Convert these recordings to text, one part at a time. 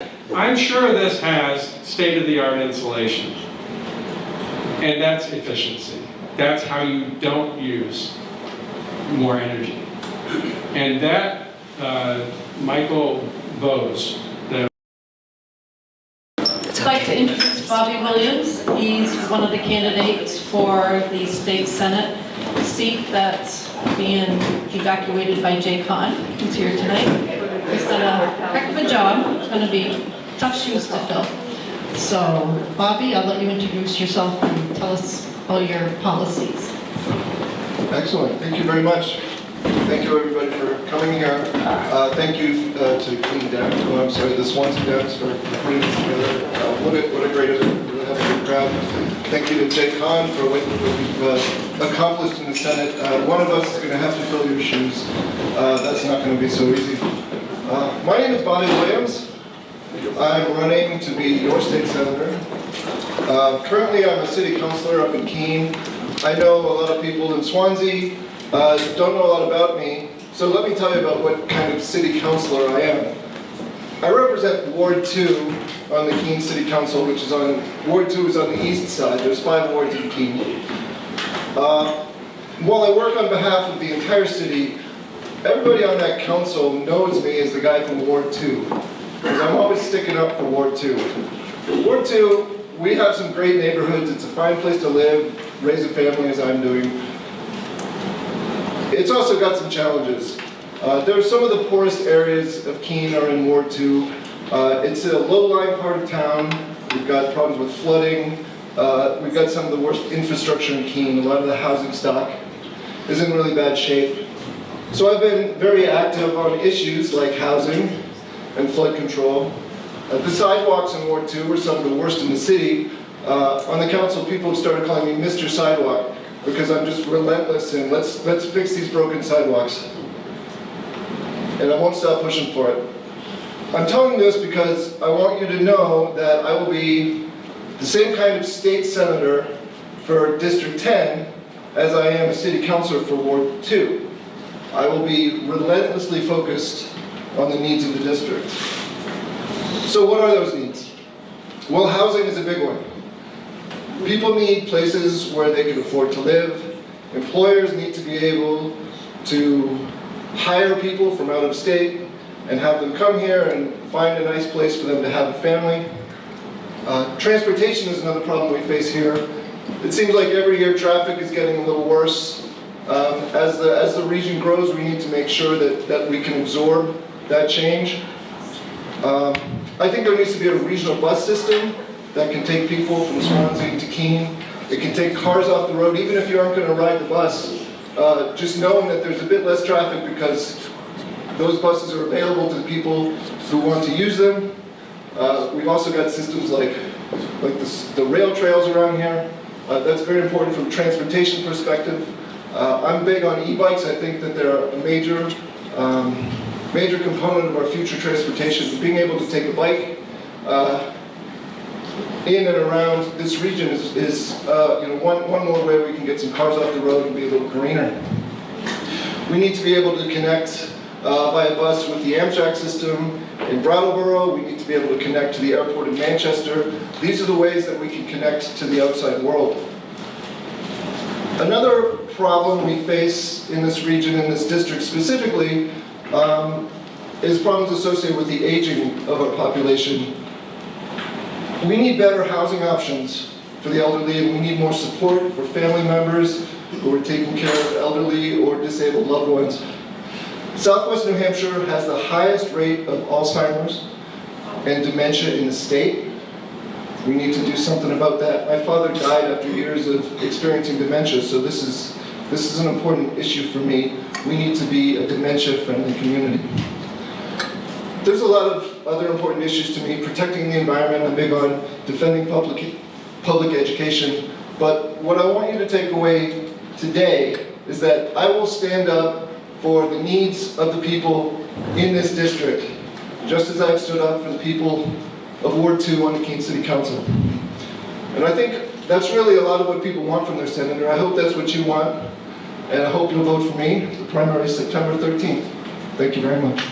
I'm sure this has state-of-the-art insulation, and that's efficiency. That's how you don't use more energy. And that, Michael Bose, I'd like to introduce Bobby Williams. He's one of the candidates for the state senate seat that's being evacuated by Jay Kahn. He's here tonight. He's done a heck of a job. It's going to be tough shoes to fill. So, Bobby, I'll let you introduce yourself and tell us all your policies. Excellent. Thank you very much. Thank you, everybody, for coming here. Thank you to the Swanzey Downs for putting this together. What a great event. We really have a good crowd. Thank you to Jay Kahn for what we've accomplished in the Senate. One of us is going to have to fill your shoes. That's not going to be so easy. My name is Bobby Williams. I'm running to be your state senator. Currently, I'm a city councilor up in Keene. I know a lot of people in Swanzey don't know a lot about me, so let me tell you about what kind of city councilor I am. I represent Ward 2 on the Keene City Council, which is Ward 2 is on the east side. There's 5 wards in Keene. While I work on behalf of the entire city, everybody on that council knows me as the guy from Ward 2, because I'm always sticking up for Ward 2. Ward 2, we have some great neighborhoods. It's a fine place to live, raise a family as I'm doing. It's also got some challenges. Some of the poorest areas of Keene are in Ward 2. It's a low-lying part of town. We've got problems with flooding. We've got some of the worst infrastructure in Keene. A lot of the housing stock is in really bad shape. So I've been very active on issues like housing and flood control. The sidewalks in Ward 2 are some of the worst in the city. On the council, people have started calling me Mr. Sidewalk because I'm just relentless and let's fix these broken sidewalks. And I won't stop pushing for it. I'm telling this because I want you to know that I will be the same kind of state senator for District 10 as I am a city councilor for Ward 2. I will be relentlessly focused on the needs of the district. So what are those needs? Well, housing is a big one. People need places where they can afford to live. Employers need to be able to hire people from out of state and have them come here and find a nice place for them to have a family. Transportation is another problem we face here. It seems like every year traffic is getting a little worse. As the region grows, we need to make sure that we can absorb that change. I think there needs to be a regional bus system that can take people from Swanzey to Keene. It can take cars off the road, even if you aren't going to ride the bus. Just knowing that there's a bit less traffic because those buses are available to the people who want to use them. We've also got systems like the rail trails around here. That's very important from a transportation perspective. I'm big on e-bikes. I think that they're a major component of our future transportation. Being able to take a bike in and around this region is one more way we can get some cars off the road and be a little greener. We need to be able to connect via bus with the Amtrak system in Brattleboro. We need to be able to connect to the airport in Manchester. These are the ways that we can connect to the outside world. Another problem we face in this region, in this district specifically, is problems associated with the aging of our population. We need better housing options for the elderly, and we need more support for family members who are taking care of elderly or disabled loved ones. Southwest New Hampshire has the highest rate of Alzheimer's and dementia in the state. We need to do something about that. My father died after years of experiencing dementia, so this is an important issue for me. We need to be a dementia-friendly community. There's a lot of other important issues to me. Protecting the environment, I'm big on defending public education. But what I want you to take away today is that I will stand up for the needs of the people in this district, just as I've stood up for the people of Ward 2 on the Keene City Council. And I think that's really a lot of what people want from their senator. I hope that's what you want, and I hope you'll vote for me. The primary is September 13th. Thank you very much.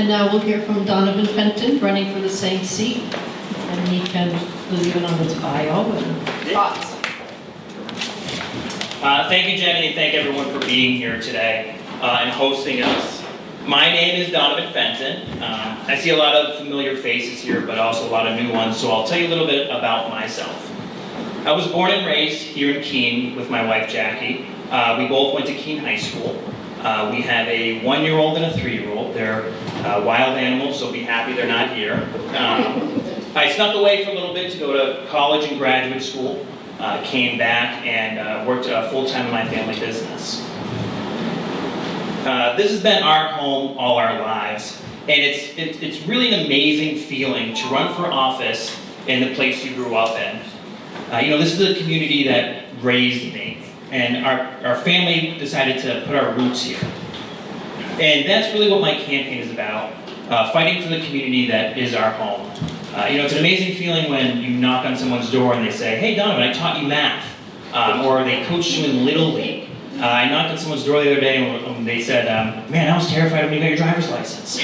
And now we'll hear from Donovan Fenton, running for the same seat. And he can leave it on his bio and thoughts. Thank you, Jenny, and thank everyone for being here today and hosting us. My name is Donovan Fenton. I see a lot of familiar faces here, but also a lot of new ones, so I'll tell you a little bit about myself. I was born and raised here in Keene with my wife, Jackie. We both went to Keene High School. We have a 1-year-old and a 3-year-old. They're wild animals, so be happy they're not here. I snuck away for a little bit to go to college and graduate school. Came back and worked full-time in my family business. This has been our home all our lives, and it's really an amazing feeling to run for office in the place you grew up in. This is a community that raised me, and our family decided to put our roots here. And that's really what my campaign is about, fighting for the community that is our home. It's an amazing feeling when you knock on someone's door and they say, "Hey, Donovan, I taught you math," or they coached you in Little League. I knocked on someone's door the other day and they said, "Man, I was terrified when you got your driver's license."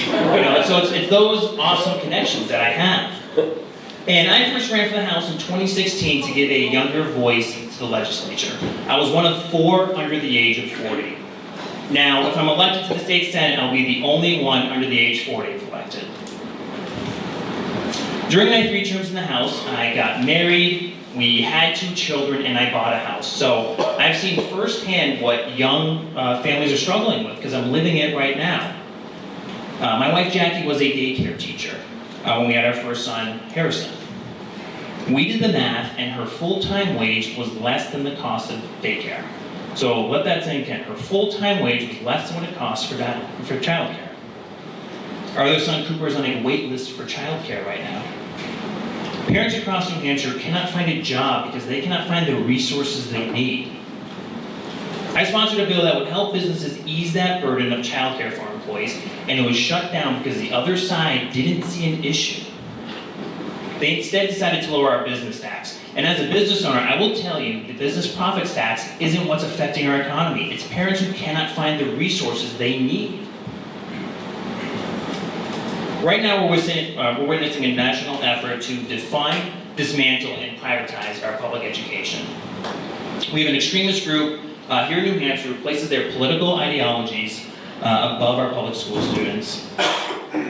So it's those awesome connections that I have. And I first ran for the House in 2016 to give a younger voice to the legislature. I was one of 4 under the age of 40. Now, if I'm elected to the state Senate, I'll be the only one under the age 40 if elected. During my 3 terms in the House, I got married, we had 2 children, and I bought a house. So I've seen firsthand what young families are struggling with, because I'm living it right now. My wife Jackie was a daycare teacher when we had our first son, Harrison. We did the math, and her full-time wage was less than the cost of daycare. So let that sink in. Her full-time wage was less than what it costs for childcare. Our other son, Cooper, is on a wait list for childcare right now. Parents across New Hampshire cannot find a job because they cannot find the resources they need. I sponsored a bill that would help businesses ease that burden of childcare for employees, and it was shut down because the other side didn't see an issue. They instead decided to lower our business tax. And as a business owner, I will tell you, the business profits tax isn't what's affecting our economy. It's parents who cannot find the resources they need. Right now, we're witnessing a national effort to define, dismantle, and privatize our public education. We have an extremist group here in New Hampshire who places their political ideologies above our public school students.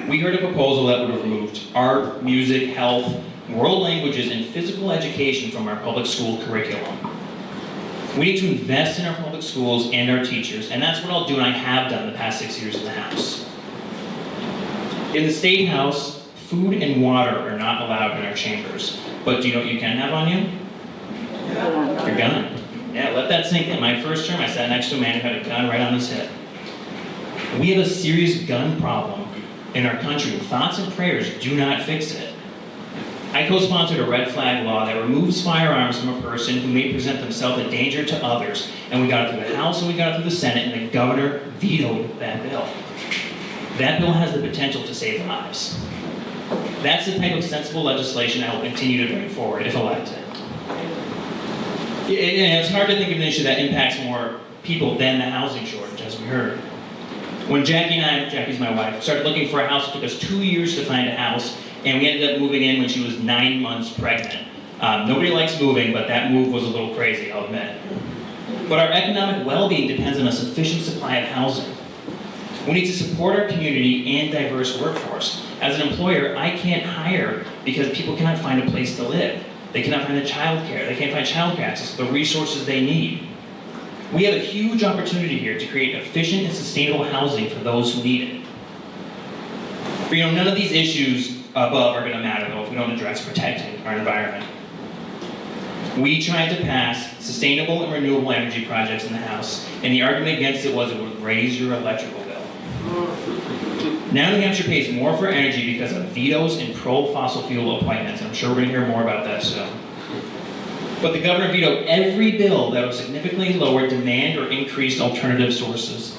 We heard a proposal that would have removed art, music, health, world languages, and physical education from our public school curriculum. We need to invest in our public schools and our teachers, and that's what I'll do, and I have done the past 6 years in the House. In the State House, food and water are not allowed in our chambers. But do you know what you can have on you? Your gun. Yeah, let that sink in. My first term, I sat next to a man who had a gun right on his hip. We have a serious gun problem in our country. Thoughts and prayers do not fix it. I co-sponsored a red flag law that removes firearms from a person who may present themselves a danger to others. And we got it through the House and we got it through the Senate, and the governor vetoed that bill. That bill has the potential to save lives. That's the type of sensible legislation I will continue to bring forward if elected. It's hard to think of an issue that impacts more people than the housing shortage, as we heard. When Jackie and I, Jackie's my wife, started looking for a house, it took us 2 years to find a house, and we ended up moving in when she was 9 months pregnant. Nobody likes moving, but that move was a little crazy, I'll admit. But our economic well-being depends on a sufficient supply of housing. We need to support our community and diverse workforce. As an employer, I can't hire because people cannot find a place to live. They cannot find the childcare. They can't find childcare access to the resources they need. We have a huge opportunity here to create efficient and sustainable housing for those who need it. But none of these issues above are going to matter, though, if we don't address protecting our environment. We tried to pass sustainable and renewable energy projects in the House, and the argument against it was it would raise your electrical bill. Now New Hampshire pays more for energy because of vetoes and pro-fossil fuel appointments. I'm sure we're going to hear more about that soon. But the governor vetoed every bill that would significantly lower demand or increase alternative sources.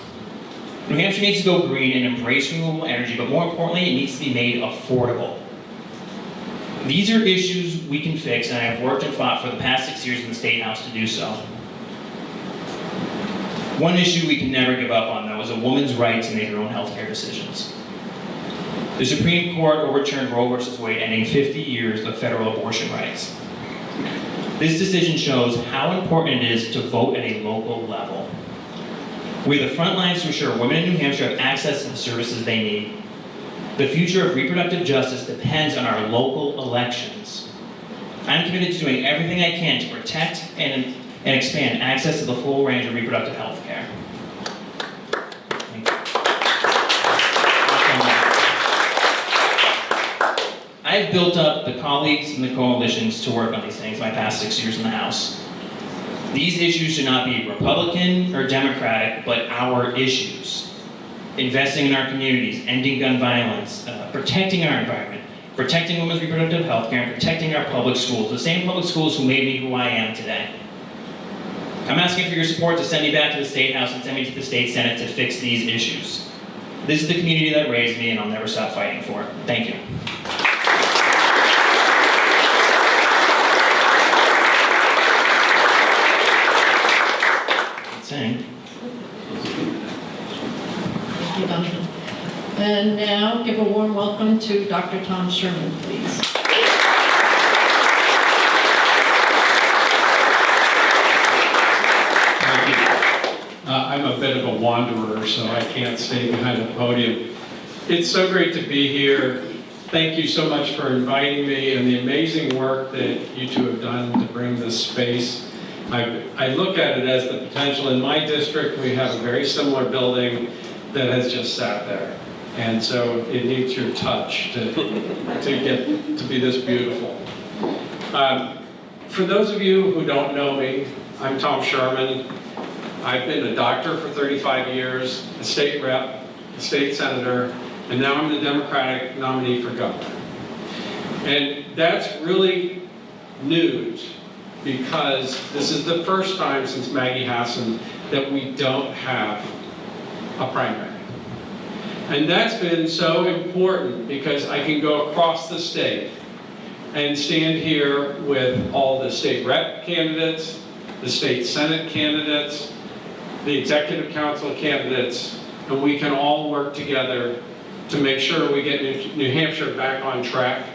New Hampshire needs to go green and embrace renewable energy, but more importantly, it needs to be made affordable. These are issues we can fix, and I have worked and fought for the past 6 years in the State House to do so. One issue we can never give up on, though, is a woman's right to make her own healthcare decisions. The Supreme Court overturned Roe v. Wade, ending 50 years of federal abortion rights. This decision shows how important it is to vote at a local level. We're the front lines to ensure women in New Hampshire have access to the services they need. The future of reproductive justice depends on our local elections. I'm committed to doing everything I can to protect and expand access to the full range of reproductive health care. Thank you. I've built up the colleagues and the coalitions to work on these things my past 6 years in the House. These issues should not be Republican or Democratic, but our issues. Investing in our communities, ending gun violence, protecting our environment, protecting women's reproductive health care, and protecting our public schools, the same public schools who made me who I am today. I'm asking for your support to send me back to the State House and send me to the State Senate to fix these issues. This is the community that raised me, and I'll never stop fighting for it. Thank you. Saying. Thank you, Donovan. And now, give a warm welcome to Dr. Tom Sherman, please. Thank you. I'm a bit of a wanderer, so I can't stay behind the podium. It's so great to be here. Thank you so much for inviting me and the amazing work that you two have done to bring this space. I look at it as the potential. In my district, we have a very similar building that has just sat there. And so it needs your touch to get to be this beautiful. For those of you who don't know me, I'm Tom Sherman. I've been a doctor for 35 years, a state rep, a state senator, and now I'm the Democratic nominee for governor. And that's really news, because this is the first time since Maggie Hassan that we don't have a primary. And that's been so important because I can go across the state and stand here with all the state rep candidates, the state senate candidates, the executive council candidates, and we can all work together to make sure we get New Hampshire back on track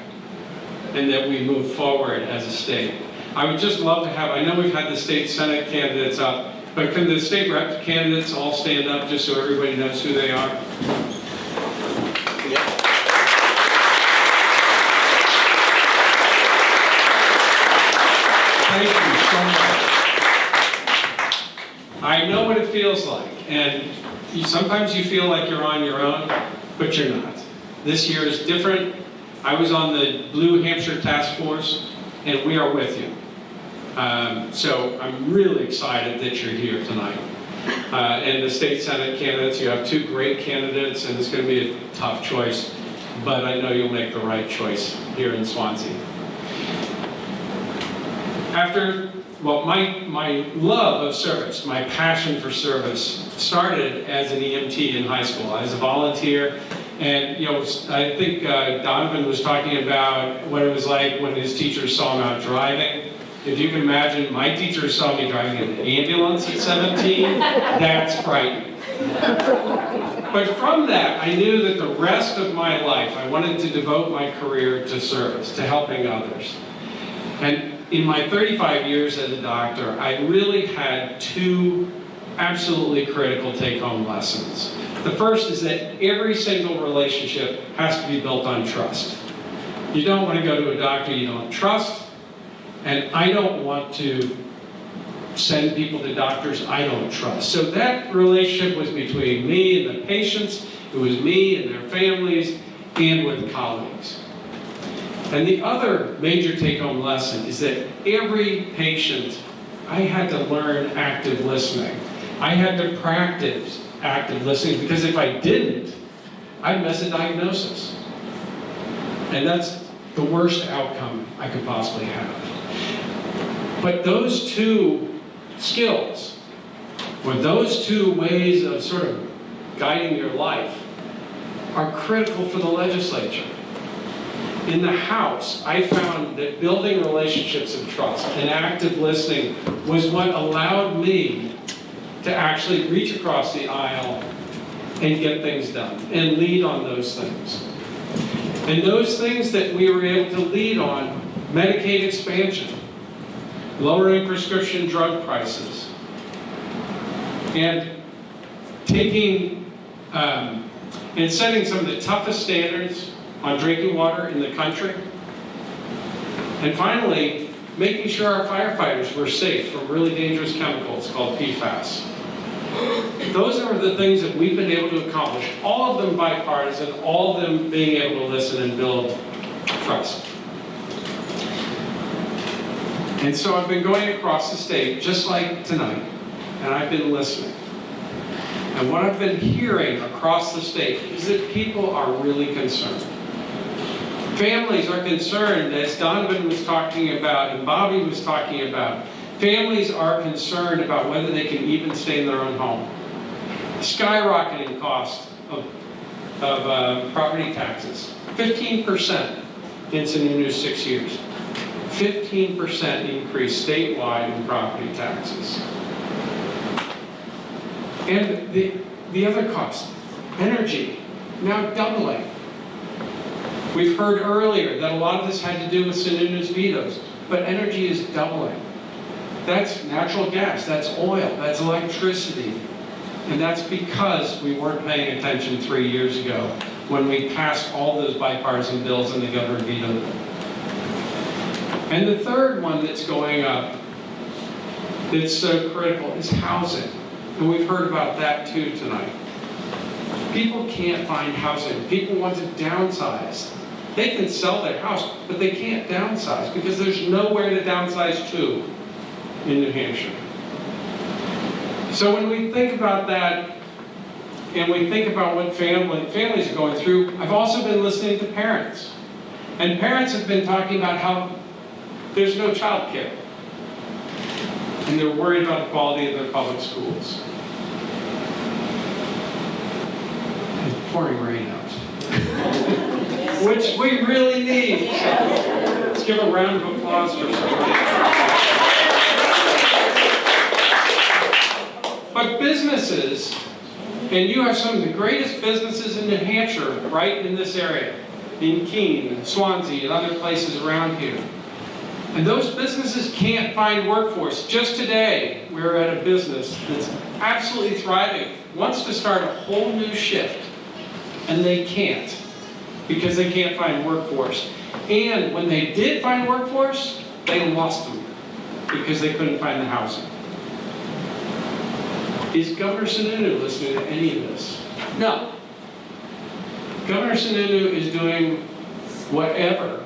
and that we move forward as a state. I would just love to have, I know we've had the state senate candidates up, but can the state rep candidates all stand up just so everybody knows who they are? Thank you so much. I know what it feels like, and sometimes you feel like you're on your own, but you're not. This year is different. I was on the Blue Hampshire Task Force, and we are with you. So I'm really excited that you're here tonight. And the state senate candidates, you have two great candidates, and it's going to be a tough choice, but I know you'll make the right choice here in Swanzey. My love of service, my passion for service started as an EMT in high school. As a volunteer, and I think Donovan was talking about what it was like when his teachers saw him out driving. If you can imagine, my teachers saw me driving an ambulance at 17. That's frightening. But from that, I knew that the rest of my life, I wanted to devote my career to service, to helping others. And in my 35 years as a doctor, I really had two absolutely critical take-home lessons. The first is that every single relationship has to be built on trust. You don't want to go to a doctor you don't trust, and I don't want to send people to doctors I don't trust. So that relationship was between me and the patients, it was me and their families, and with colleagues. And the other major take-home lesson is that every patient, I had to learn active listening. I had to practice active listening, because if I didn't, I'd miss a diagnosis. And that's the worst outcome I could possibly have. But those two skills, or those two ways of sort of guiding your life, are critical for the legislature. In the House, I found that building relationships of trust and active listening was what allowed me to actually reach across the aisle and get things done and lead on those things. And those things that we were able to lead on, Medicaid expansion, lowering prescription drug prices, and taking and setting some of the toughest standards on drinking water in the country. And finally, making sure our firefighters were safe from really dangerous chemicals called PFAS. Those are the things that we've been able to accomplish, all of them bipartisan, all of them being able to listen and build trust. And so I've been going across the state, just like tonight, and I've been listening. And what I've been hearing across the state is that people are really concerned. Families are concerned, as Donovan was talking about and Bobby was talking about. Families are concerned about whether they can even stay in their own home. Skyrocketing cost of property taxes, 15% in Sununu's 6 years. 15% increase statewide in property taxes. And the other cost, energy, now doubling. We've heard earlier that a lot of this had to do with Sununu's vetoes, but energy is doubling. That's natural gas, that's oil, that's electricity. And that's because we weren't paying attention 3 years ago when we passed all those bipartisan bills and the governor vetoed them. And the third one that's going up that's so critical is housing. And we've heard about that too tonight. People can't find housing. People want to downsize. They can sell their house, but they can't downsize because there's nowhere to downsize to in New Hampshire. So when we think about that, and we think about what families are going through, I've also been listening to parents. And parents have been talking about how there's no child care. And they're worried about the quality of their public schools. It's pouring rain out. Which we really need. So let's give a round of applause for that. But businesses, and you have some of the greatest businesses in New Hampshire right in this area, in Keene, and Swanzey, and other places around here. And those businesses can't find workforce. Just today, we were at a business that's absolutely thriving, wants to start a whole new shift, and they can't, because they can't find workforce. And when they did find workforce, they lost them, because they couldn't find the housing. Is Governor Sununu listening to any of this? No. Governor Sununu is doing whatever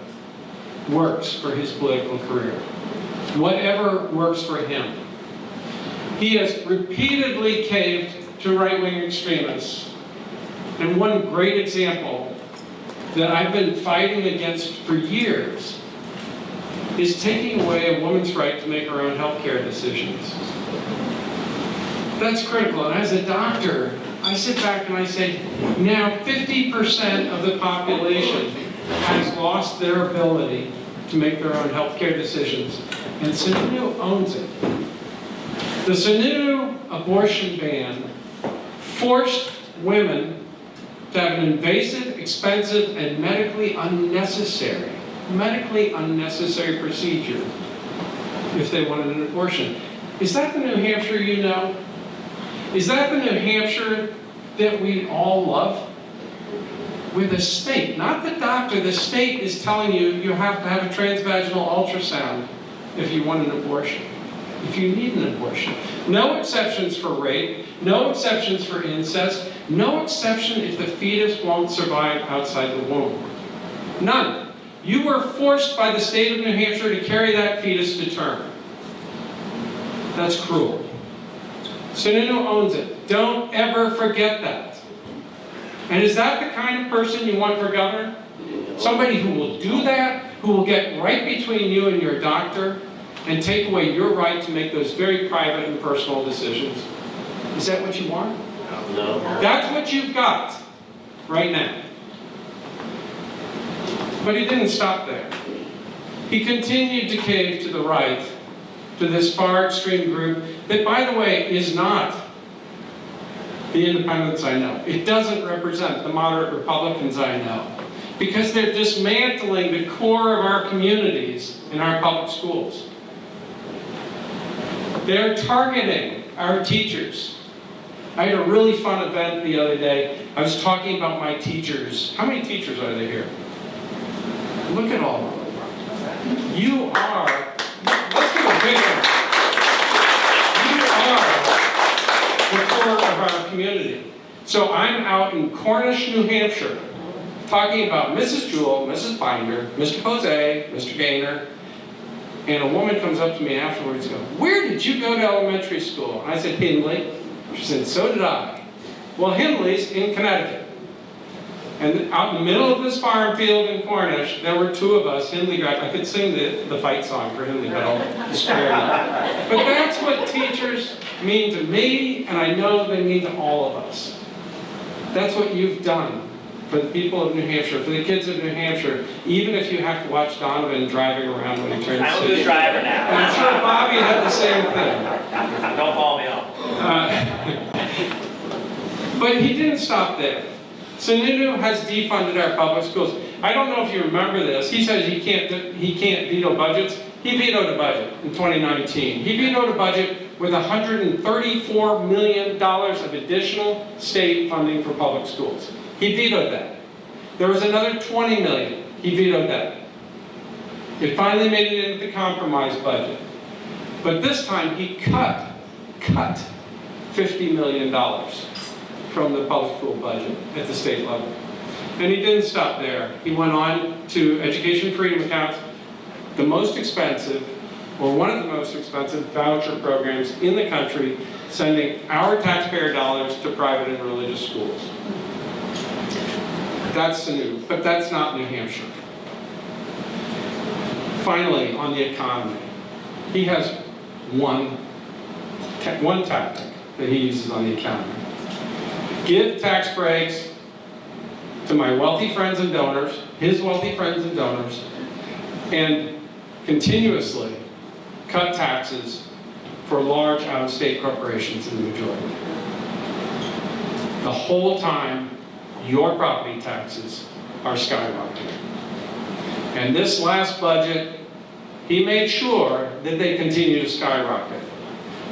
works for his political career. Whatever works for him. He has repeatedly caved to right-wing extremists. And one great example that I've been fighting against for years is taking away a woman's right to make her own health care decisions. That's critical. And as a doctor, I sit back and I say, now 50% of the population has lost their ability to make their own health care decisions. And Sununu owns it. The Sununu abortion ban forced women to have an invasive, expensive, and medically unnecessary procedure if they wanted an abortion. Is that the New Hampshire you know? Is that the New Hampshire that we all love? Where the state, not the doctor, the state is telling you you have to have a transvaginal ultrasound if you want an abortion, if you need an abortion. No exceptions for rape, no exceptions for incest, no exception if the fetus won't survive outside the womb. None. You were forced by the state of New Hampshire to carry that fetus to term. That's cruel. Sununu owns it. Don't ever forget that. And is that the kind of person you want for governor? Somebody who will do that, who will get right between you and your doctor and take away your right to make those very private and personal decisions? Is that what you want? No. That's what you've got right now. But he didn't stop there. He continued to cave to the right, to this far extreme group that, by the way, is not the independents I know. It doesn't represent the moderate Republicans I know. Because they're dismantling the core of our communities in our public schools. They're targeting our teachers. I had a really fun event the other day. I was talking about my teachers. How many teachers are there here? Look at all of them. You are, let's give a big one. You are the core of our community. So I'm out in Cornish, New Hampshire, talking about Mrs. Jewell, Mrs. Binder, Mr. Jose, Mr. Gaynor, and a woman comes up to me afterwards and goes, "Where did you go to elementary school?" And I said, "Hindley." She said, "So did I." Well, Hindley's in Connecticut. And out in the middle of this farm field in Cornish, there were two of us, Hindley grads. I could sing the fight song for Hindley, but I'll spare you. But that's what teachers mean to me, and I know they mean to all of us. That's what you've done for the people of New Hampshire, for the kids of New Hampshire, even if you have to watch Donovan driving around when he turns 60. I'm a good driver now. And I'm sure Bobby had the same thing. Don't follow me up. But he didn't stop there. Sununu has defunded our public schools. I don't know if you remember this. He says he can't veto budgets. He vetoed a budget in 2019. He vetoed a budget with $134 million of additional state funding for public schools. He vetoed that. There was another $20 million. He vetoed that. It finally made it into the compromise budget. But this time he cut $50 million from the public school budget at the state level. And he didn't stop there. He went on to education freedom accounts, the most expensive, or one of the most expensive voucher programs in the country, sending our taxpayer dollars to private and religious schools. That's the new, but that's not New Hampshire. Finally, on the economy, he has one tactic that he uses on the economy. Give tax breaks to my wealthy friends and donors, his wealthy friends and donors, and continuously cut taxes for large out-of-state corporations in the majority. The whole time, your property taxes are skyrocketing. And this last budget, he made sure that they continue to skyrocket,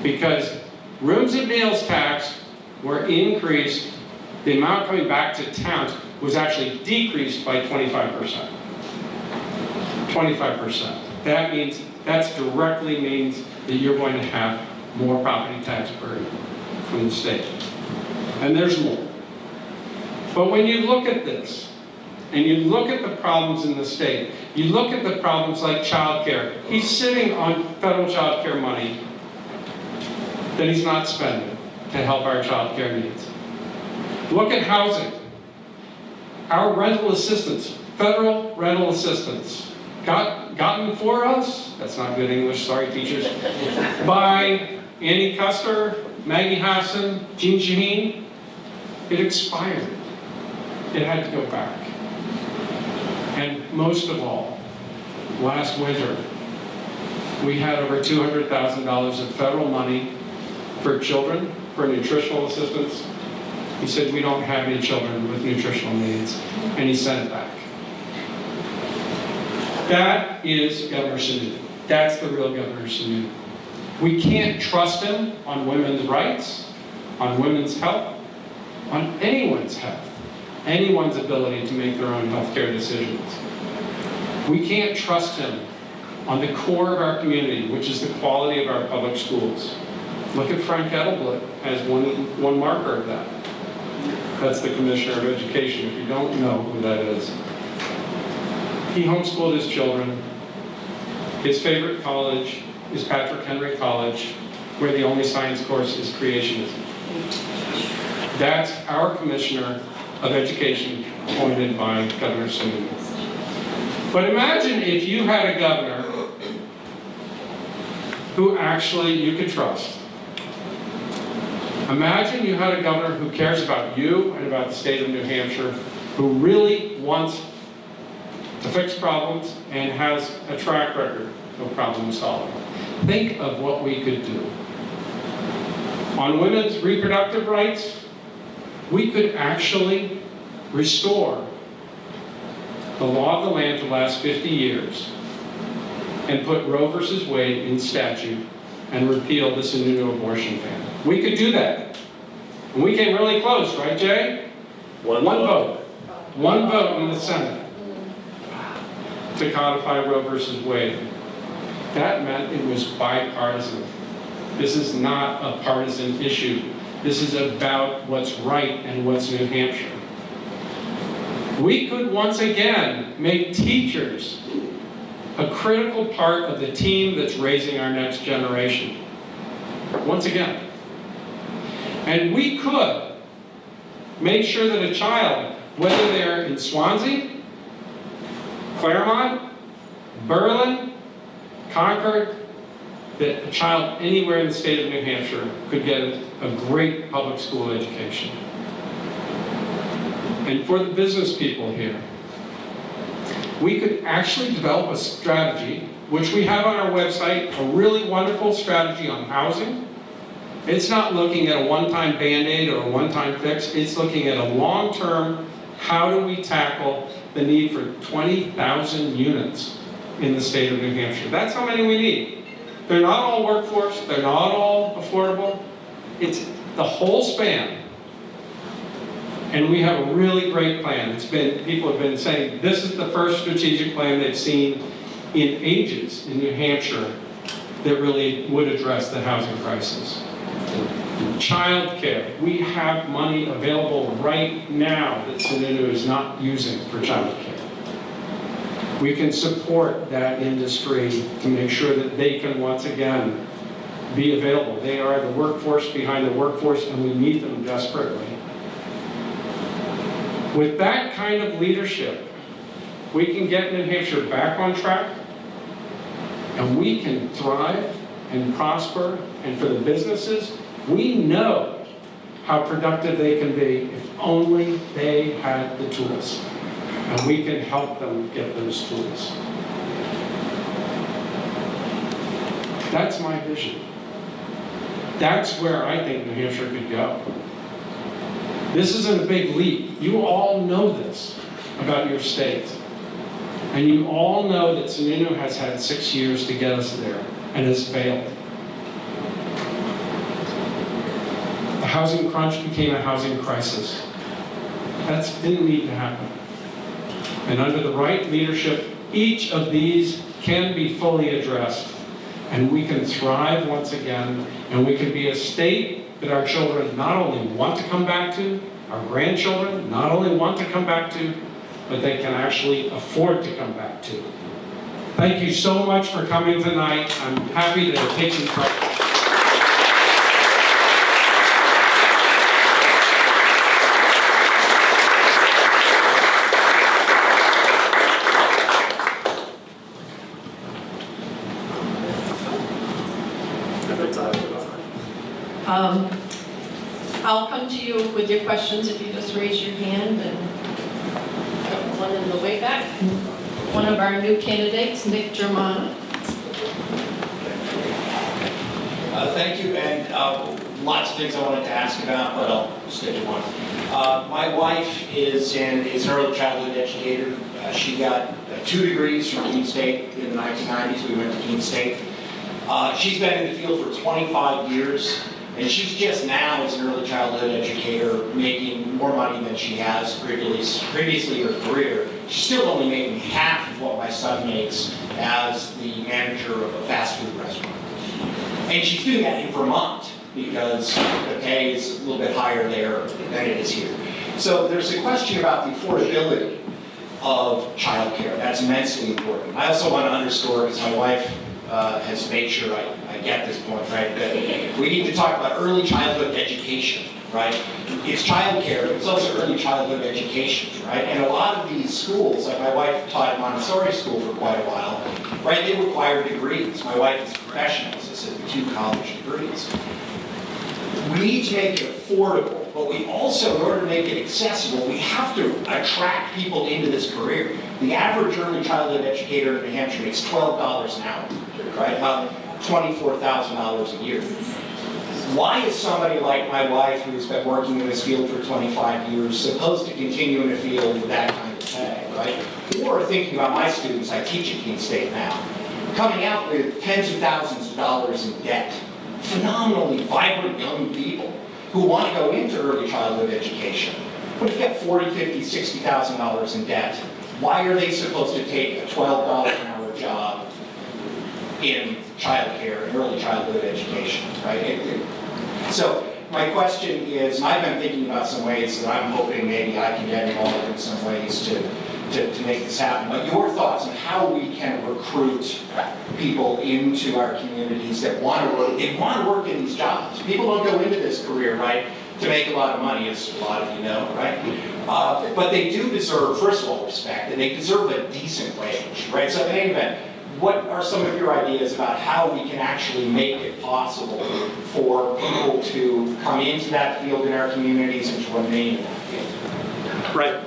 because rooms and meals tax were increased. The amount coming back to towns was actually decreased by 25%. 25%. That directly means that you're going to have more property tax burden from the state. And there's more. But when you look at this, and you look at the problems in the state, you look at the problems like child care. He's sitting on federal child care money that he's not spending to help our child care needs. Look at housing. Our rental assistance, federal rental assistance, gotten for us, that's not good English, sorry teachers, by Annie Custer, Maggie Hassan, Jean Shaheen, it expired. It had to go back. And most of all, last winter, we had over $200,000 of federal money for children, for nutritional assistance. He said, we don't have any children with nutritional needs, and he sent it back. That is Governor Sununu. That's the real Governor Sununu. We can't trust him on women's rights, on women's health, on anyone's health, anyone's ability to make their own health care decisions. We can't trust him on the core of our community, which is the quality of our public schools. Look at Frank Edelblut as one marker of that. That's the Commissioner of Education, if you don't know who that is. He homeschooled his children. His favorite college is Patrick Henry College, where the only science course is creationism. That's our Commissioner of Education, appointed by Governor Sununu. But imagine if you had a governor who actually you could trust. Imagine you had a governor who cares about you and about the state of New Hampshire, who really wants to fix problems and has a track record of problem solving. Think of what we could do. On women's reproductive rights, we could actually restore the law of the land for the last 50 years and put Roe versus Wade in statute and repeal the Sununu abortion ban. We could do that. And we came really close, right, Jay? One vote. One vote in the Senate to codify Roe versus Wade. That meant it was bipartisan. This is not a partisan issue. This is about what's right and what's New Hampshire. We could once again make teachers a critical part of the team that's raising our next generation. Once again. And we could make sure that a child, whether they're in Swanzey, Claremont, Berlin, Concord, that a child anywhere in the state of New Hampshire could get a great public school education. And for the business people here, we could actually develop a strategy, which we have on our website, a really wonderful strategy on housing. It's not looking at a one-time Band-Aid or a one-time fix. It's looking at a long-term, how do we tackle the need for 20,000 units in the state of New Hampshire. That's how many we need. They're not all workforce, they're not all affordable. It's the whole span. And we have a really great plan. People have been saying this is the first strategic plan they've seen in ages in New Hampshire that really would address the housing crisis. Child care. We have money available right now that Sununu is not using for child care. We can support that industry to make sure that they can once again be available. They are the workforce behind the workforce, and we need them desperately. With that kind of leadership, we can get New Hampshire back on track, and we can thrive and prosper. And for the businesses, we know how productive they can be if only they had the tools. And we can help them get those tools. That's my vision. That's where I think New Hampshire could go. This isn't a big leap. You all know this about your state. And you all know that Sununu has had 6 years to get us there and has failed. The housing crunch became a housing crisis. That didn't need to happen. And under the right leadership, each of these can be fully addressed. And we can thrive once again, and we can be a state that our children not only want to come back to, our grandchildren not only want to come back to, but they can actually afford to come back to. Thank you so much for coming tonight. I'm happy to take some questions. I'll come to you with your questions if you just raise your hand, and one in the way back. One of our new candidates, Nick Germana. Thank you, and lots of things I wanted to ask about, but I'll stick to one. My wife is an early childhood educator. She got 2 degrees from Keene State in the 1990s. We went to Keene State. She's been in the field for 25 years. And she's just now, as an early childhood educator, making more money than she has previously in her career. She's still only making half of what my son makes as the manager of a fast food restaurant. And she's doing that in Vermont because the pay is a little bit higher there than it is here. So there's a question about the affordability of childcare. That's immensely important. I also want to underscore, because my wife has made sure I get this point, right, that we need to talk about early childhood education, right? It's childcare, but it's also early childhood education, right? And a lot of these schools, like my wife taught at Montessori school for quite a while, right, they require degrees. My wife is a professional, as I said, 2 college degrees. We need to make it affordable, but we also, in order to make it accessible, we have to attract people into this career. The average early childhood educator in New Hampshire makes $12 an hour, right? About $24,000 a year. Why is somebody like my wife, who's been working in this field for 25 years, supposed to continue in a field with that kind of pay? right? Or thinking about my students, I teach at Keene State now, coming out with tens of thousands of dollars in debt. Phenomenally vibrant young people who want to go into early childhood education. But if you get $40,000, $50,000, $60,000 in debt, why are they supposed to take a $12 an hour job in childcare and early childhood education, right? So my question is, I've been thinking about some ways that I'm hoping maybe I can get involved in some ways to make this happen. But your thoughts on how we can recruit people into our communities that want to work, they want to work in these jobs. People don't go into this career, right, to make a lot of money, as a lot of you know, right? But they do deserve, first of all, respect, and they deserve a decent wage, right? So in any event, what are some of your ideas about how we can actually make it possible for people to come into that field in our communities and to remain in that field? Right.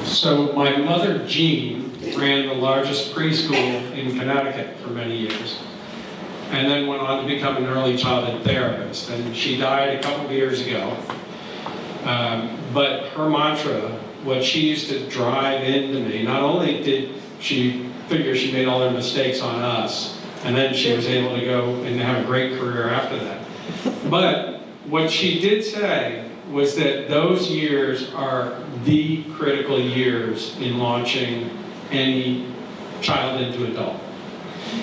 So my mother, Jean, ran the largest preschool in Connecticut for many years, and then went on to become an early childhood therapist. And she died a couple of years ago. But her mantra, what she used to drive into me, not only did she figure she made all her mistakes on us, and then she was able to go and have a great career after that. But what she did say was that those years are the critical years in launching any child into adult.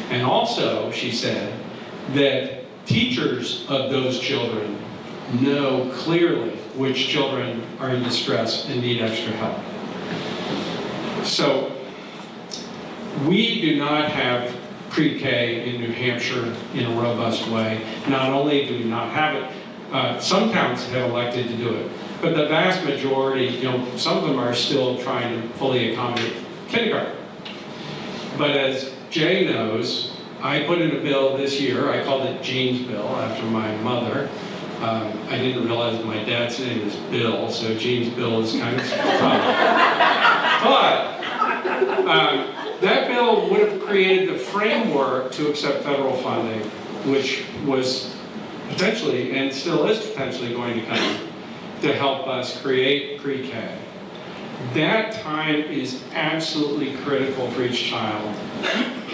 And also, she said, that teachers of those children know clearly which children are in distress and need extra help. So, we do not have pre-K in New Hampshire in a robust way. Not only do we not have it, some towns have elected to do it, but the vast majority, some of them are still trying to fully accommodate kindergarten. But as Jay knows, I put in a bill this year. I called it Jean's bill after my mother. I didn't realize my dad's name is Bill, so Jean's bill is kind of tough. But that bill would have created the framework to accept federal funding, which was potentially, and still is potentially, going to come to help us create pre-K. That time is absolutely critical for each child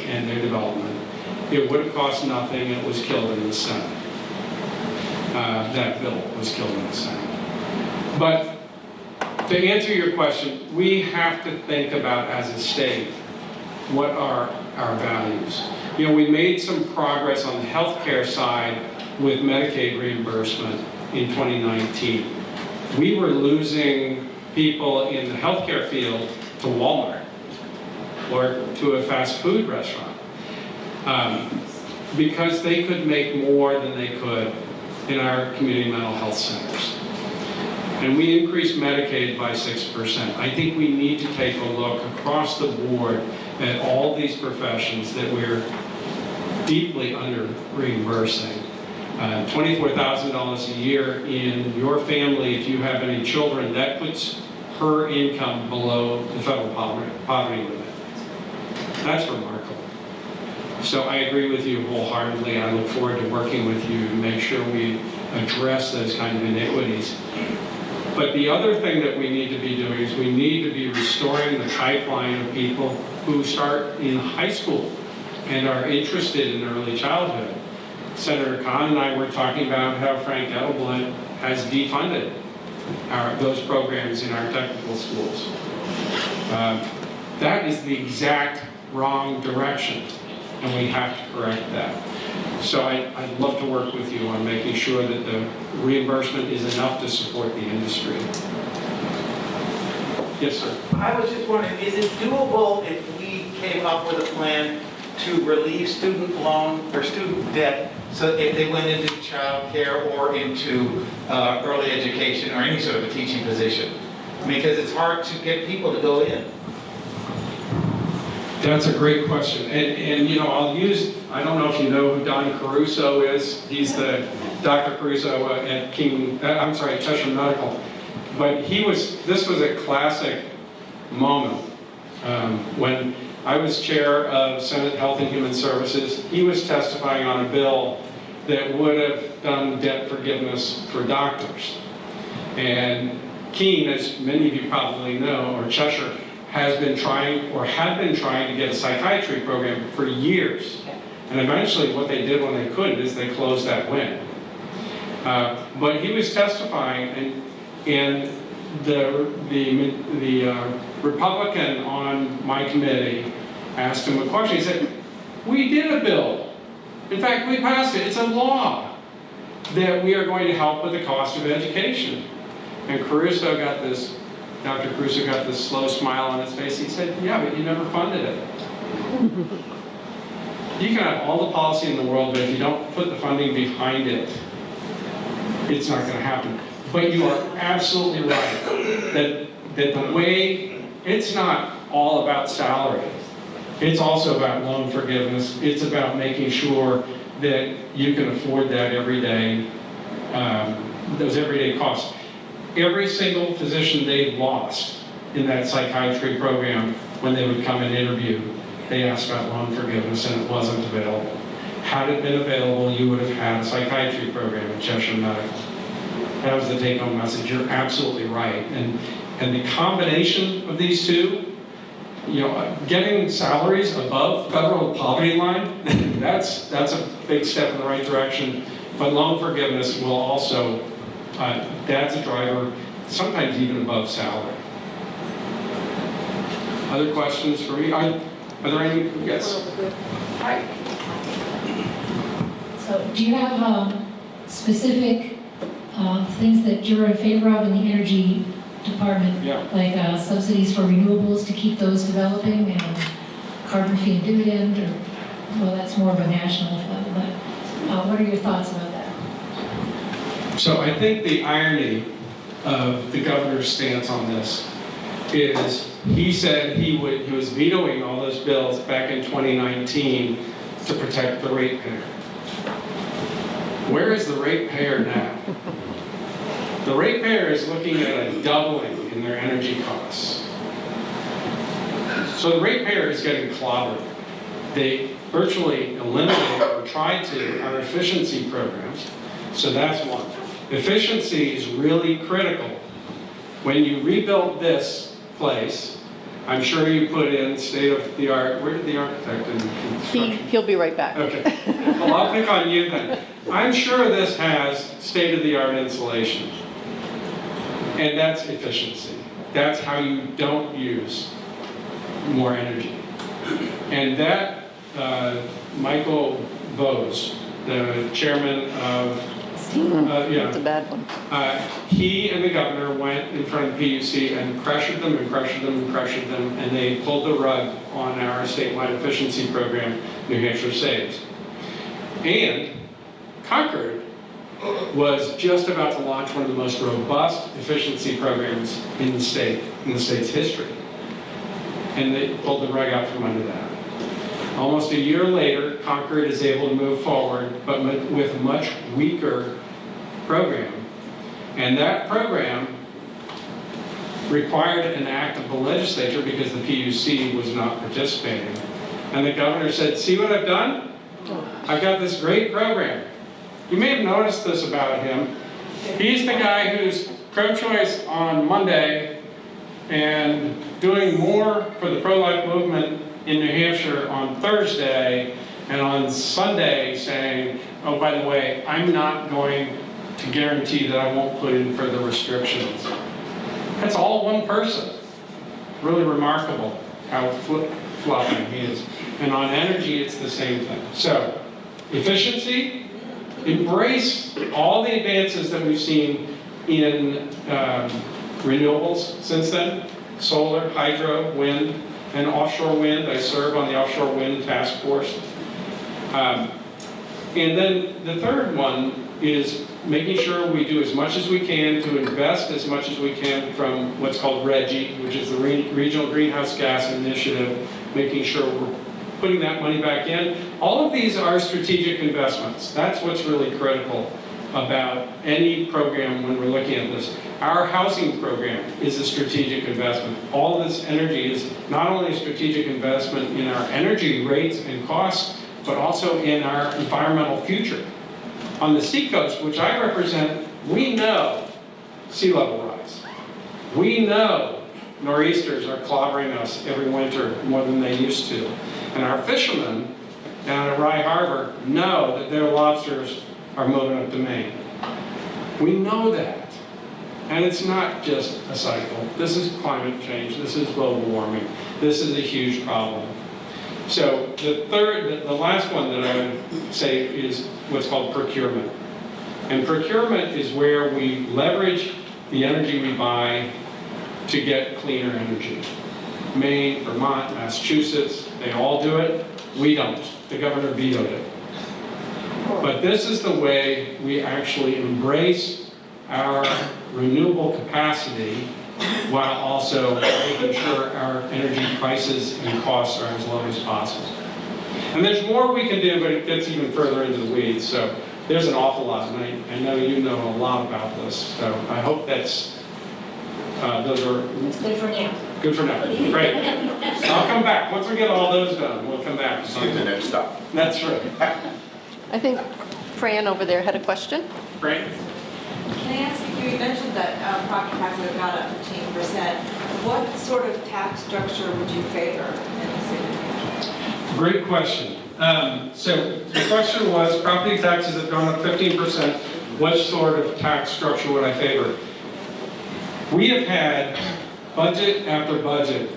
and their development. It would have cost nothing, and it was killed in the Senate. That bill was killed in the Senate. But to answer your question, we have to think about, as a state, what are our values? We made some progress on the healthcare side with Medicaid reimbursement in 2019. We were losing people in the healthcare field to Walmart or to a fast food restaurant because they could make more than they could in our community mental health centers. And we increased Medicaid by 6%. I think we need to take a look across the board at all these professions that we're deeply under reimbursing. $24,000 a year in your family, if you have any children, that puts her income below the federal poverty limit. That's remarkable. So I agree with you wholeheartedly. I look forward to working with you to make sure we address those kind of inequities. But the other thing that we need to be doing is we need to be restoring the pipeline of people who start in high school and are interested in early childhood. Senator Khan and I were talking about how Frank Edelblut has defunded those programs in our technical schools. That is the exact wrong direction, and we have to correct that. So I'd love to work with you on making sure that the reimbursement is enough to support the industry. Yes, sir. I was just wondering, is it doable if we came up with a plan to relieve student loan or student debt so if they went into child care or into early education or any sort of a teaching position? Because it's hard to get people to go in. That's a great question. And I'll use, I don't know if you know who Don Caruso is. He's the Dr. Caruso at Cheshire Medical. But this was a classic moment when I was chair of Senate Health and Human Services. He was testifying on a bill that would have done debt forgiveness for doctors. And Keene, as many of you probably know, or Cheshire, has been trying, or had been trying to get a psychiatry program for years. And eventually what they did when they couldn't is they closed that wing. But he was testifying, and the Republican on my committee asked him a question. He said, we did a bill. In fact, we passed it. It's a law that we are going to help with the cost of education. And Caruso got this, Dr. Caruso got this slow smile on his face. He said, yeah, but you never funded it. You can have all the policy in the world, but if you don't put the funding behind it, it's not going to happen. But you are absolutely right that the way, it's not all about salary. It's also about loan forgiveness. It's about making sure that you can afford that everyday, those everyday costs. Every single physician they lost in that psychiatry program, when they would come and interview, they asked about loan forgiveness, and it wasn't available. Had it been available, you would have had a psychiatry program at Cheshire Medical. That was the take-home message. You're absolutely right. And the combination of these two, you know, getting salaries above federal poverty line, that's a big step in the right direction. But loan forgiveness will also, that's a driver, sometimes even above salary. Other questions for me? Are there any? Yes. So do you have specific things that you're in favor of in the energy department? Yeah. Like subsidies for renewables to keep those developing, and carbon fee and dividend, or, well, that's more of a national level, but what are your thoughts about that? So I think the irony of the governor's stance on this is he said he was vetoing all those bills back in 2019 to protect the ratepayer. Where is the ratepayer now? The ratepayer is looking at a doubling in their energy costs. So the ratepayer is getting clobbered. They virtually eliminated, or tried to, our efficiency programs. So that's one. Efficiency is really critical. When you rebuilt this place, I'm sure you put in state-of-the-art, where did the architect in construction? He'll be right back. Okay, well, I'll pick on you then. I'm sure this has state-of-the-art insulation. And that's efficiency. That's how you don't use more energy. And that, Michael Vose, the chairman of, That's a bad one. he and the governor went in front of the PUC and pressured them and pressured them and pressured them, and they pulled the rug on our statewide efficiency program, New Hampshire Saves. And Concord was just about to launch one of the most robust efficiency programs in the state's history. And they pulled the rug out from under that. Almost a year later, Concord is able to move forward, but with a much weaker program. And that program required an act of the legislature because the PUC was not participating. And the governor said, see what I've done? I've got this great program. You may have noticed this about him. He's the guy who's pro-choice on Monday and doing more for the pro-life movement in New Hampshire on Thursday, and on Sunday saying, oh, by the way, I'm not going to guarantee that I won't put in further restrictions. That's all one person. Really remarkable how flip-flopping he is. And on energy, it's the same thing. So, efficiency, embrace all the advances that we've seen in renewables since then. Solar, hydro, wind, and offshore wind. I serve on the offshore wind task force. And then the third one is making sure we do as much as we can to invest as much as we can from what's called RGGI, which is the Regional Greenhouse Gas Initiative, making sure we're putting that money back in. All of these are strategic investments. That's what's really critical about any program when we're looking at this. Our housing program is a strategic investment. All of this energy is not only a strategic investment in our energy rates and costs, but also in our environmental future. On the Seacoast, which I represent, we know sea level rise. We know nor'easters are clobbering us every winter more than they used to. And our fishermen down at Rye Harbor know that their lobsters are moving up to Maine. We know that. And it's not just a cycle. This is climate change. This is global warming. This is a huge problem. So the last one that I would say is what's called procurement. And procurement is where we leverage the energy we buy to get cleaner energy. Maine, Vermont, Massachusetts, they all do it. We don't. The governor vetoed it. But this is the way we actually embrace our renewable capacity while also making sure our energy prices and costs are as low as possible. And there's more we can do, but it gets even further into the weeds. So there's an awful lot, and I know you know a lot about this. So I hope those are It's good for now. good for now. Great. I'll come back. Once we get all those done, we'll come back. See you the next stop. That's right. I think Fran over there had a question. Great. Can I ask you mentioned that property taxes have gone up 15%. What sort of tax structure would you favor in the city? Great question. So the question was, property taxes have gone up 15%. What sort of tax structure would I favor? We have had budget after budget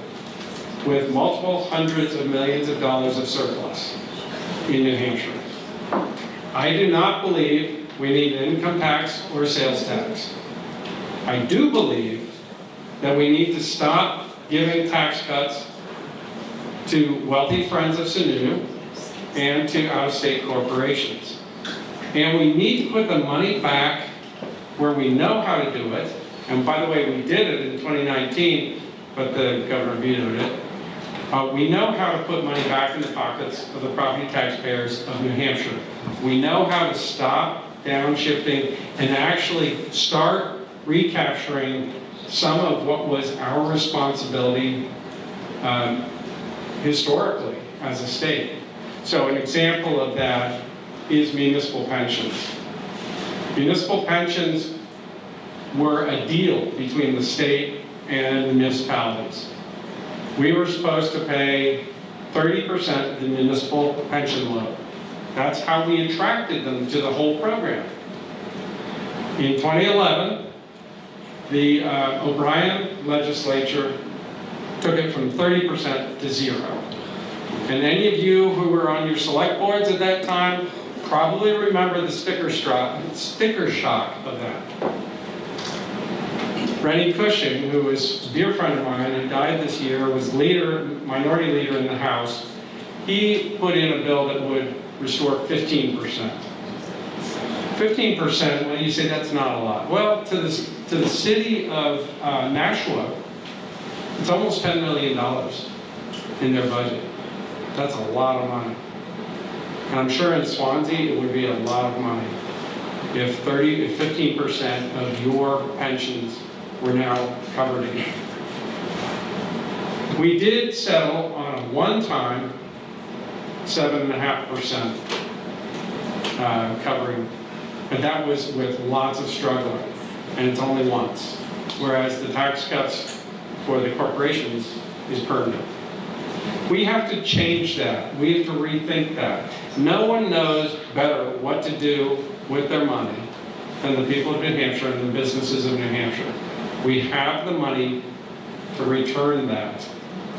with multiple hundreds of millions of dollars of surplus in New Hampshire. I do not believe we need an income tax or a sales tax. I do believe that we need to stop giving tax cuts to wealthy friends of Sununu and to out-of-state corporations. And we need to put the money back where we know how to do it. And by the way, we did it in 2019, but the governor vetoed it. We know how to put money back in the pockets of the property taxpayers of New Hampshire. We know how to stop downshifting and actually start recapturing some of what was our responsibility historically as a state. So an example of that is municipal pensions. Municipal pensions were a deal between the state and the municipalities. We were supposed to pay 30% of the municipal pension load. That's how we attracted them to the whole program. In 2011, the O'Brien legislature took it from 30% to 0. And any of you who were on your select boards at that time probably remember the sticker shock of that. Rennie Cushing, who was a dear friend of mine, who died this year, was minority leader in the House. He put in a bill that would restore 15%. 15%, well, you say that's not a lot. Well, to the city of Nashua, it's almost $10 million in their budget. That's a lot of money. And I'm sure in Swanzey, it would be a lot of money if 15% of your pensions were now covered again. We did settle on a one-time 7.5% covering, but that was with lots of struggling, and it's only once. Whereas the tax cuts for the corporations is permanent. We have to change that. We have to rethink that. No one knows better what to do with their money than the people of New Hampshire and the businesses of New Hampshire. We have the money to return that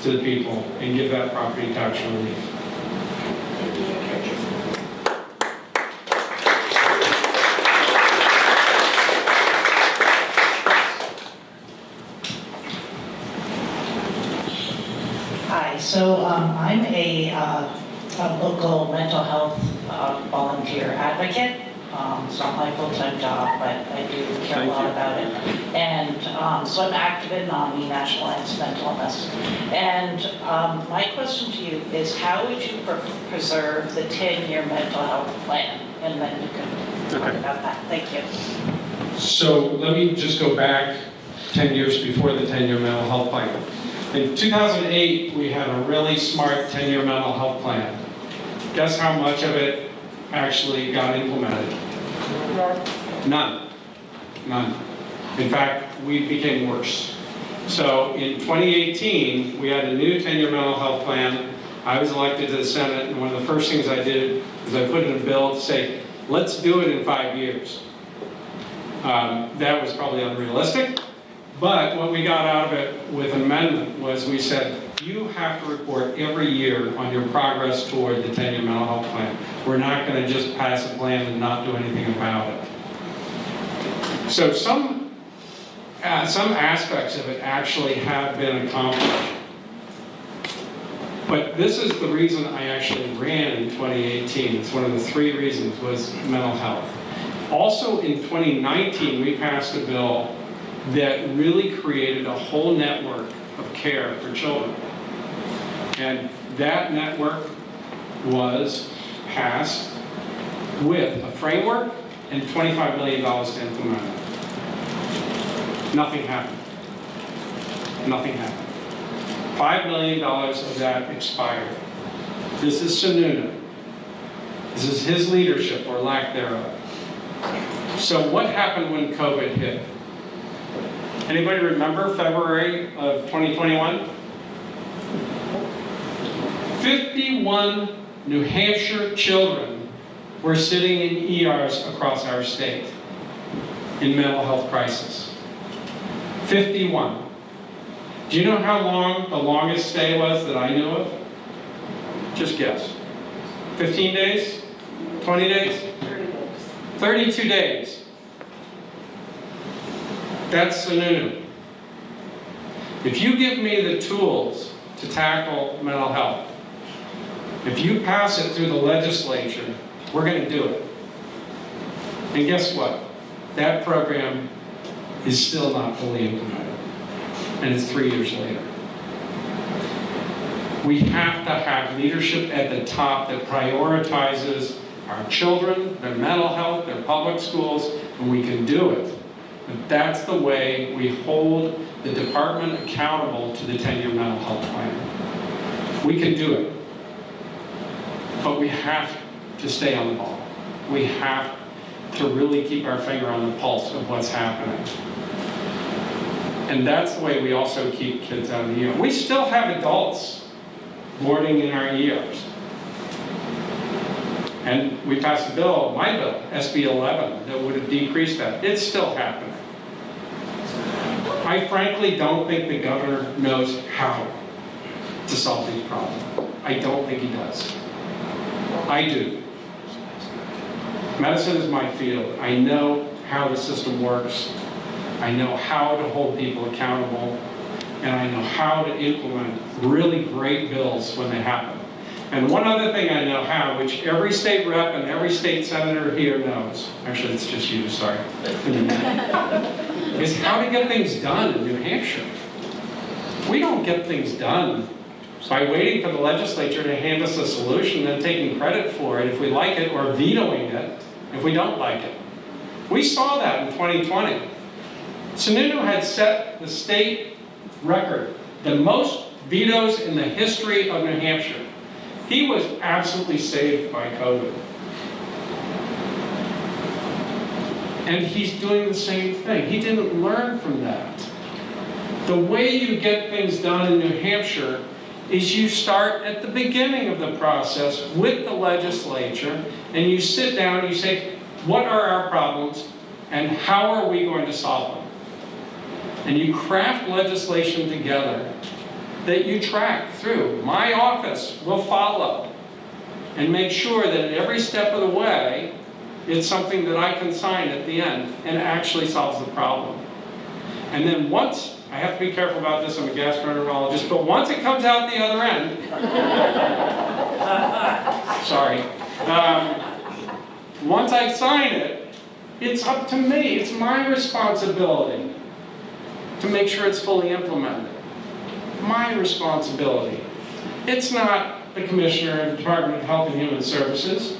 to the people and give that property tax relief. Hi, so I'm a local mental health volunteer advocate. It's not my full-time job, but I do care a lot about it. And so I'm active in NAMI, National Alliance on Mental Illness. And my question to you is, how would you preserve the 10-year mental health plan? And then you can talk about that. Thank you. So let me just go back 10 years before the 10-year mental health plan. In 2008, we had a really smart 10-year mental health plan. Guess how much of it actually got implemented? None. In fact, we became worse. So in 2018, we had a new 10-year mental health plan. I was elected to the Senate, and one of the first things I did was I put in a bill to say, let's do it in 5 years. That was probably unrealistic, but what we got out of it with an amendment was we said, you have to report every year on your progress toward the 10-year mental health plan. We're not going to just pass a plan and not do anything about it. So some aspects of it actually have been accomplished. But this is the reason I actually ran in 2018. It's one of the 3 reasons was mental health. Also in 2019, we passed a bill that really created a whole network of care for children. And that network was passed with a framework and $25 million to implement it. Nothing happened. Nothing happened. $5 million of that expired. This is Sununu. This is his leadership or lack thereof. So what happened when COVID hit? Anybody remember February of 2021? 51 New Hampshire children were sitting in ERs across our state in mental health crisis. 51. Do you know how long the longest stay was that I knew of? Just guess. 15 days? 20 days? 32 days. That's Sununu. If you give me the tools to tackle mental health, if you pass it through the legislature, we're going to do it. And guess what? That program is still not fully implemented. And it's 3 years later. We have to have leadership at the top that prioritizes our children, their mental health, their public schools, and we can do it. But that's the way we hold the department accountable to the 10-year mental health plan. We can do it. But we have to stay on the ball. We have to really keep our finger on the pulse of what's happening. And that's the way we also keep kids out of the ER. We still have adults boarding in our ERs. And we passed a bill, my bill, SB 11, that would have decreased that. It's still happening. I frankly don't think the governor knows how to solve these problems. I don't think he does. I do. Medicine is my field. I know how the system works. I know how to hold people accountable. And I know how to implement really great bills when they happen. And one other thing I know how, which every state rep and every state senator here knows, actually it's just you, sorry, is how to get things done in New Hampshire. We don't get things done by waiting for the legislature to hand us a solution and taking credit for it if we like it, or vetoing it if we don't like it. We saw that in 2020. Sununu had set the state record, the most vetoes in the history of New Hampshire. He was absolutely saved by COVID. And he's doing the same thing. He didn't learn from that. The way you get things done in New Hampshire is you start at the beginning of the process with the legislature, and you sit down and you say, what are our problems, and how are we going to solve them? And you craft legislation together that you track through. My office will follow and make sure that at every step of the way, it's something that I can sign at the end and actually solves the problem. And then once, I have to be careful about this, I'm a gastroenterologist, but once it comes out the other end, sorry, once I sign it, it's up to me, it's my responsibility to make sure it's fully implemented. My responsibility. It's not the Commissioner of the Department of Health and Human Services,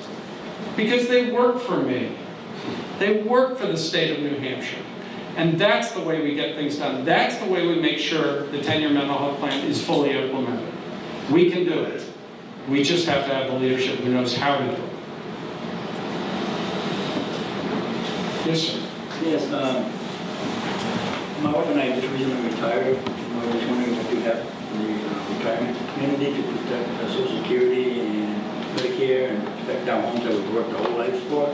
because they work for me. They work for the state of New Hampshire. And that's the way we get things done. That's the way we make sure the 10-year mental health plan is fully implemented. We can do it. We just have to have the leadership who knows how to do it. Yes, sir. Yes, My wife and I just recently retired. I was wondering if we have the retirement community to protect Social Security and Medicare and protect our homes that we've worked our whole lives for.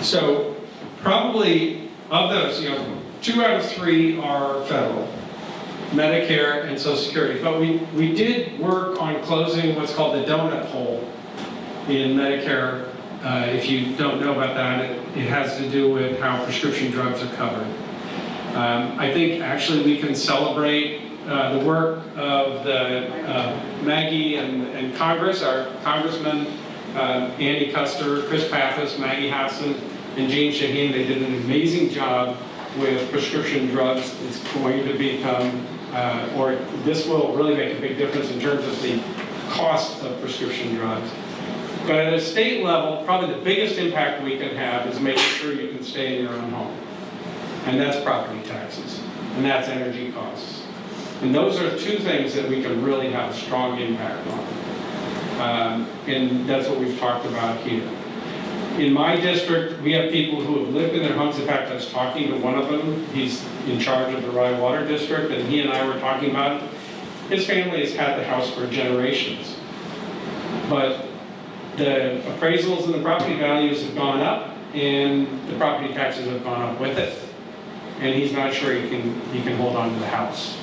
So probably of those, 2 out of 3 are federal, Medicare and Social Security. But we did work on closing what's called the donut hole in Medicare. If you don't know about that, it has to do with how prescription drugs are covered. I think actually we can celebrate the work of the Maggie and Congress, our congressmen, Andy Custer, Chris Pappas, Maggie Hassan, and Jean Shaheen. They did an amazing job with prescription drugs. It's going to become, or this will really make a big difference in terms of the cost of prescription drugs. But at a state level, probably the biggest impact we can have is making sure you can stay in your own home. And that's property taxes, and that's energy costs. And those are 2 things that we can really have a strong impact on. And that's what we've talked about here. In my district, we have people who have lived in their homes. In fact, I was talking to one of them. He's in charge of the Rye Water District, and he and I were talking about it. His family has had the house for generations. But the appraisals and the property values have gone up, and the property taxes have gone up with it. And he's not sure he can hold on to the house.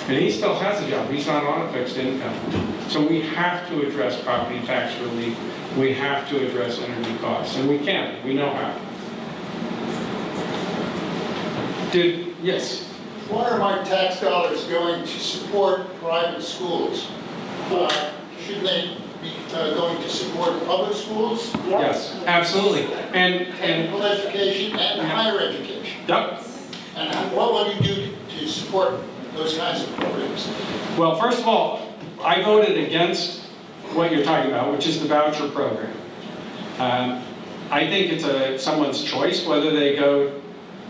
And he still has a job. He's not on a fixed income. So we have to address property tax relief. We have to address energy costs. And we can. We know how. Yes? Why are my tax dollars going to support private schools? Should they be going to support public schools? Yes, absolutely. And Technical education and higher education. Yep. And what will you do to support those kinds of programs? Well, first of all, I voted against what you're talking about, which is the voucher program. I think it's someone's choice whether they go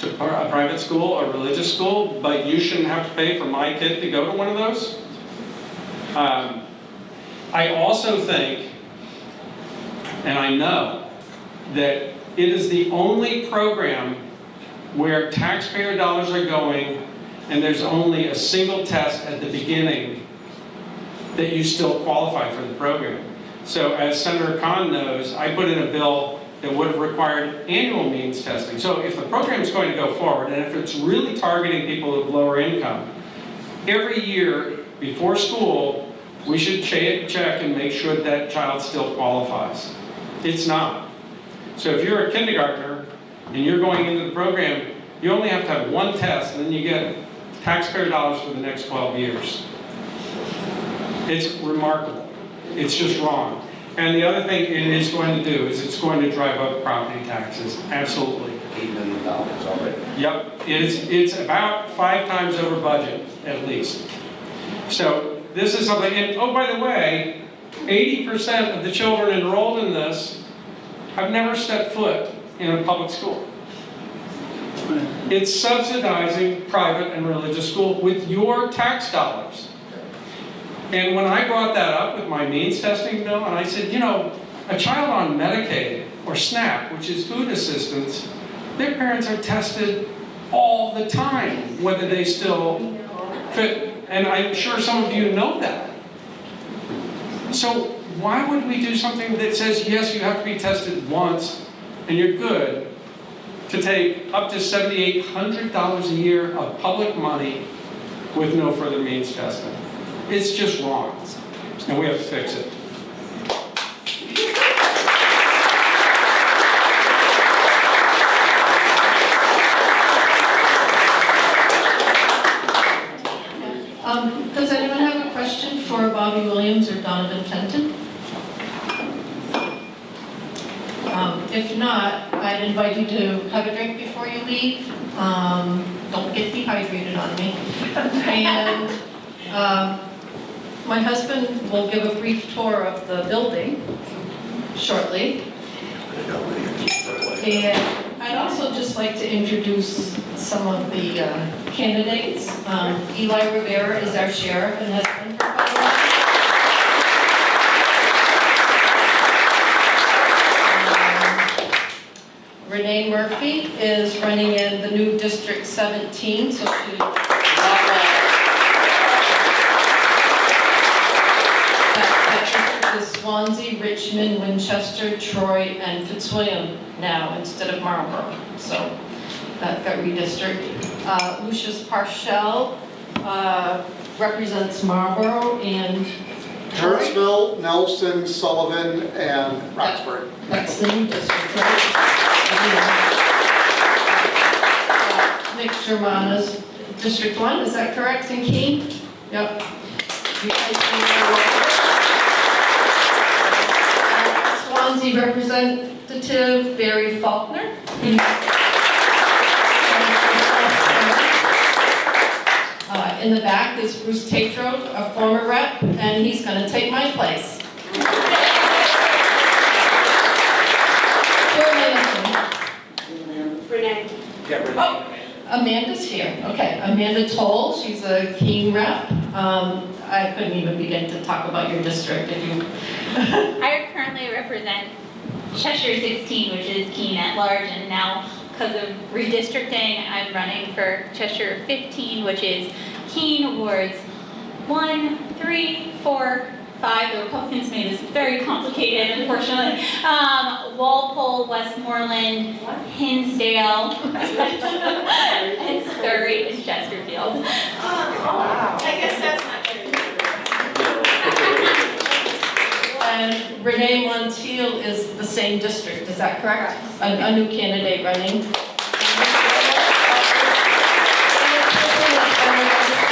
to a private school or religious school, but you shouldn't have to pay for my kid to go to one of those. I also think, and I know, that it is the only program where taxpayer dollars are going and there's only a single test at the beginning that you still qualify for the program. So as Senator Khan knows, I put in a bill that would have required annual means testing. So if the program is going to go forward, and if it's really targeting people of lower income, every year before school, we should check and make sure that child still qualifies. It's not. So if you're a kindergartner and you're going into the program, you only have to have one test, and then you get taxpayer dollars for the next 12 years. It's remarkable. It's just wrong. And the other thing it is going to do is it's going to drive up property taxes. Absolutely. $8 million already. Yep. It's about 5 times over budget, at least. So this is something, and oh, by the way, 80% of the children enrolled in this have never stepped foot in a public school. It's subsidizing private and religious school with your tax dollars. And when I brought that up with my means testing bill, and I said, a child on Medicaid or SNAP, which is food assistance, their parents are tested all the time, whether they still fit. And I'm sure some of you know that. So why would we do something that says, yes, you have to be tested once and you're good, to take up to $7,800 a year of public money with no further means testing? It's just wrong, and we have to fix it. Does anyone have a question for Bobby Williams or Donovan Fenton? If not, I'd invite you to have a drink before you leave. Don't get dehydrated on me. And my husband will give a brief tour of the building shortly. And I'd also just like to introduce some of the candidates. Eli Rivera is our sheriff and has been for quite a while. Renee Murphy is running in the new District 17, so she is Swanzey, Richmond, Winchester, Troy, and Fitzwilliam now instead of Marlborough. So that got redistricted. Lucius Parshall represents Marlborough and Harrisville, Nelson, Sullivan, and Roxbury. that's the new district, right? Nick Sherman is District 1, is that correct, in Keene? Yep. Swansea representative Barry Faulkner. In the back is Bruce Tatro, a former rep, and he's going to take my place. Renee. Oh, Amanda's here. Okay, Amanda Toll, she's a Keene rep. I couldn't even begin to talk about your district if you... I currently represent Cheshire 16, which is Keene at large, and now because of redistricting, I'm running for Cheshire 15, which is Keene wards 1, 3, 4, 5. The Republicans made this very complicated, unfortunately. Walpole, Westmoreland, Hinsdale, and Surrey and Chesterfield. Wow. I guess that's not very good. And Renee Montiel is the same district, is that correct? A new candidate running.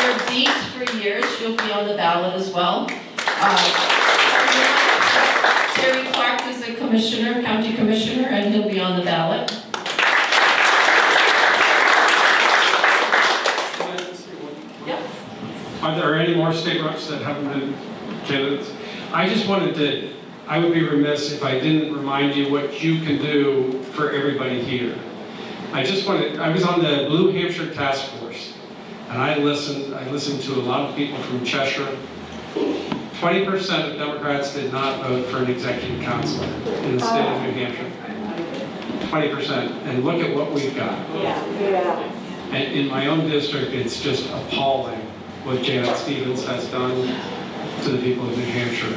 For Deeds for years, she'll be on the ballot as well. Terry Clark is a commissioner, county commissioner, and he'll be on the ballot. Yep. Are there any more state reps that haven't been candidates? I just wanted to, I would be remiss if I didn't remind you what you can do for everybody here. I was on the Blue Hampshire Task Force, and I listened to a lot of people from Cheshire. 20% of Democrats did not vote for an executive counselor in the state of New Hampshire. 20%, and look at what we've got. Yeah. And in my own district, it's just appalling what Janet Stevens has done to the people of New Hampshire.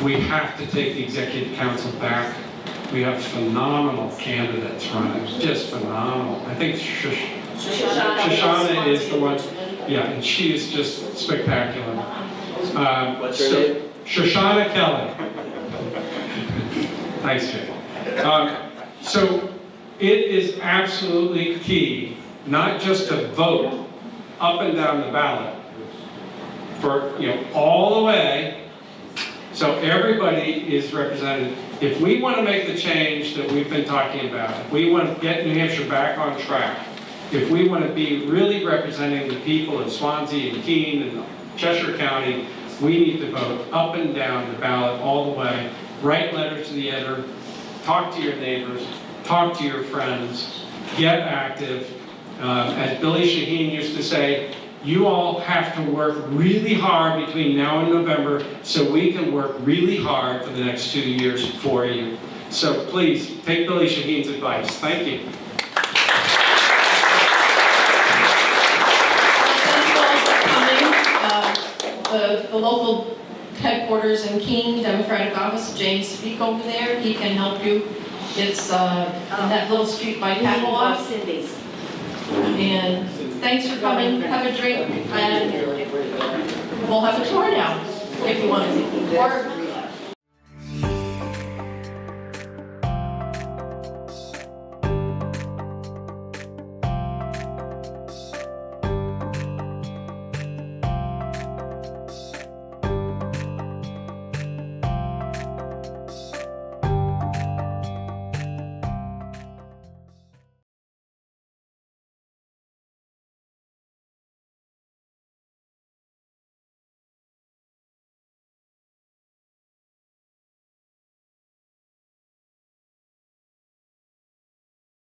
We have to take the executive council back. We have phenomenal candidates running, just phenomenal. I think Shoshana is the one, yeah, and she is just spectacular. What's her name? Shoshana Kelly. Thanks, Jay. So it is absolutely key, not just to vote up and down the ballot, for, all the way, so everybody is represented. If we want to make the change that we've been talking about, if we want to get New Hampshire back on track, if we want to be really representing the people of Swansea and Keene and Cheshire County, we need to vote up and down the ballot all the way, write letters to the editor, talk to your neighbors, talk to your friends, get active. As Billy Shaheen used to say, you all have to work really hard between now and November so we can work really hard for the next 2 years for you. So please, take Billy Shaheen's advice. Thank you. Thank you all for coming. The local headquarters in Keene, Democratic office, James Speak over there. He can help you. It's in that little street by Pavlov. Cindy's. And thanks for coming. Have a drink, and we'll have a tour now if you want to. Or